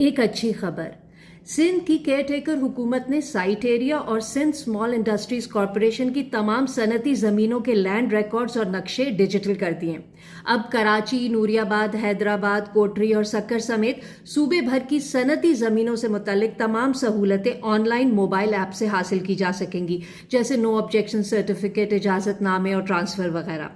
एक अच्छी खबर। सिंध की केयर टेकर हुकूमत ने साइट एरिया और सिंध स्मॉल इंडस्ट्रीज कॉरपोरेशन की तमाम सनती जमीनों के लैंड रिकॉर्ड्स और नक्शे डिजिटल कर दिए। अब कराची, नूरियाबाद, हैदराबाद, कोटरी और सक्कर समेत सूबे भर की सनती जमीनों से मुतल्लिक तमाम सहूलतें ऑनलाइन मोबाइल ऐप से हासिल की जा सकेंगी, जैसे नो ऑब्जेक्शन सर्टिफिकेट, इजाजतनामे और ट्रांसफर वगैरह।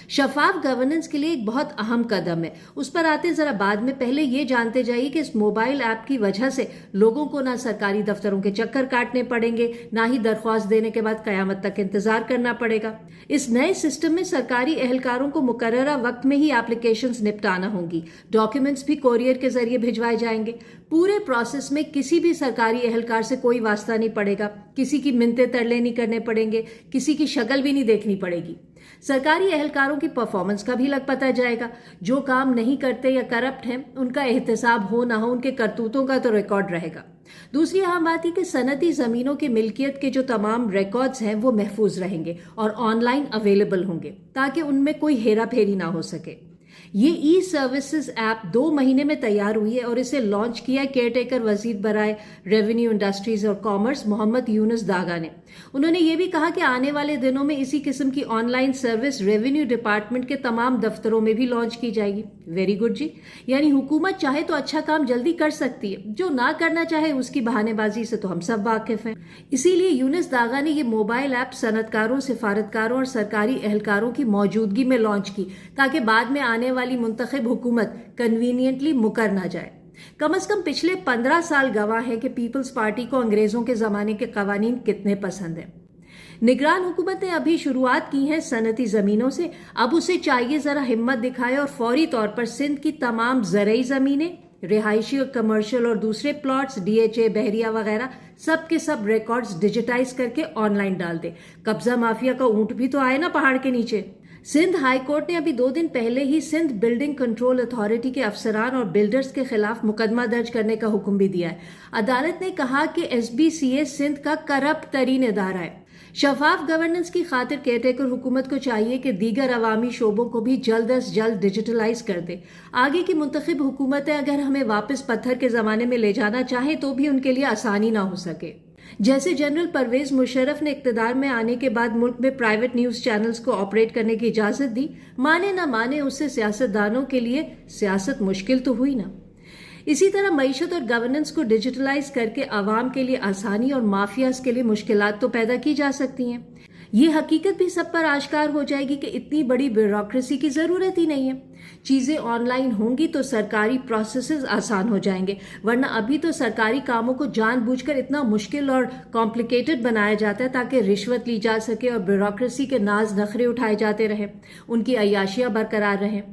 शफाफ गवर्नेंस के लिए एक बहुत अहम कदम है, उस पर आते जरा बाद में। पहले ये जानते जाइए कि इस मोबाइल ऐप की वजह से लोगों को ना सरकारी दफ्तरों के चक्कर काटने पड़ेंगे, ना ही दरख्वास्त देने के बाद कयामत तक इंतजार करना पड़ेगा। इस नए सिस्टम में सरकारी एहलकारों को मुकर्ररा वक्त में ही एप्लीकेशंस निपटाना होंगी, डॉक्यूमेंट्स भी कोरियर के जरिए भिजवाए जाएंगे। पूरे प्रोसेस में किसी भी सरकारी एहलकार से कोई वास्ता नहीं पड़ेगा, किसी की मिन्नतें तरले नहीं करने पड़ेंगे, किसी की शक्ल भी नहीं देखनी पड़ेगी। सरकारी एहलकारों की परफॉर्मेंस का भी लग पता जाएगा। जो काम नहीं करते या करप्ट हैं, उनका एहतसाब हो ना हो, उनके करतूतों का तो रिकॉर्ड रहेगा। दूसरी अहम बात है कि सनती जमीनों की मिल्कियत के जो तमाम रिकॉर्ड्स हैं वो महफूज रहेंगे और ऑनलाइन अवेलेबल होंगे, ताकि उनमें कोई हेरा फेरी ना हो सके। ये ई सर्विसेज ऐप 2 महीने में तैयार हुई है और इसे लॉन्च किया केयर टेकर वजीर बराए रेवेन्यू, इंडस्ट्रीज और कॉमर्स मोहम्मद यूनुस दागा ने। उन्होंने ये भी कहा कि आने वाले दिनों में इसी किस्म की ऑनलाइन सर्विस रेवेन्यू डिपार्टमेंट के तमाम दफ्तरों में भी लॉन्च की जाएगी। वेरी गुड जी, यानी हुकूमत चाहे तो अच्छा काम जल्दी कर सकती है, जो ना करना चाहे उसकी बहानेबाजी से तो हम सब वाकिफ हैं। इसीलिए यूनुस दागा ने ये मोबाइल ऐप सनतकारों, सिफारतकारों और सरकारी एहलकारों की मौजूदगी में लॉन्च की, ताकि बाद में आने वाली मुंतखब हुकूमत कन्वीनियंटली मुकर ना जाए। कम से कम पिछले 15 साल गवाह है कि पीपल्स पार्टी को अंग्रेजों के जमाने के कवानीन कितने पसंद हैं। निगरान हुकूमत ने अभी शुरुआत की है सनती जमीनों से। अब उसे चाहिए जरा हिम्मत दिखाए और फौरी तौर पर सिंध की तमाम ज़रई जमीनें, रिहायशी और कमर्शियल और दूसरे प्लॉट्स, DHA, बहरिया वगैरह सब के सब रिकॉर्ड्स डिजिटाइज करके ऑनलाइन डाल दे। कब्जा माफिया का ऊंट भी तो आए ना पहाड़ के नीचे। सिंध हाई कोर्ट ने अभी 2 दिन पहले ही सिंध बिल्डिंग कंट्रोल अथॉरिटी के अफसरान और बिल्डर्स के खिलाफ मुकदमा दर्ज करने का हुक्म भी दिया है। अदालत ने कहा कि SBCA सिंध का करप्ट तरीन इदारा है। शफाफ गवर्नेंस की खातिर केयरटेकर हुकूमत को चाहिए कि दीगर अवामी शोबों को भी जल्द अज जल्द डिजिटलाइज कर दे। आगे की मुंतखब हुकूमतें अगर हमें वापस पत्थर के जमाने में ले जाना चाहें तो भी उनके लिए आसानी ना हो सके। जैसे जनरल परवेज मुशर्रफ ने इक्तदार में आने के बाद मुल्क में प्राइवेट न्यूज चैनल्स को ऑपरेट करने की इजाजत दी, माने ना माने उससे सियासतदानों के लिए सियासत मुश्किल तो हुई ना। इसी तरह मईशत और गवर्नेंस को डिजिटलाइज करके आवाम के लिए आसानी और माफियाज के लिए मुश्किलात तो पैदा की जा सकती हैं। ये हकीकत भी सब पर आश्कार हो जाएगी कि इतनी बड़ी ब्यूरोक्रेसी की जरूरत ही नहीं है। चीजें ऑनलाइन होंगी तो सरकारी प्रोसेसेस आसान हो जाएंगे, वरना अभी तो सरकारी कामों को जानबूझकर इतना मुश्किल और कॉम्प्लिकेटेड बनाया जाता है ताकि रिश्वत ली जा सके और ब्यूरोक्रेसी के नाज नखरे उठाए जाते रहें, उनकी अय्याशियां बरकरार रहें।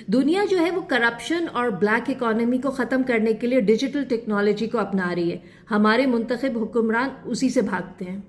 दुनिया जो है वो करप्शन और ब्लैक इकोनॉमी को खत्म करने के लिए डिजिटल टेक्नोलॉजी को अपना रही है। हमारे मुंतखब हुक्मरान उसी से भागते हैं।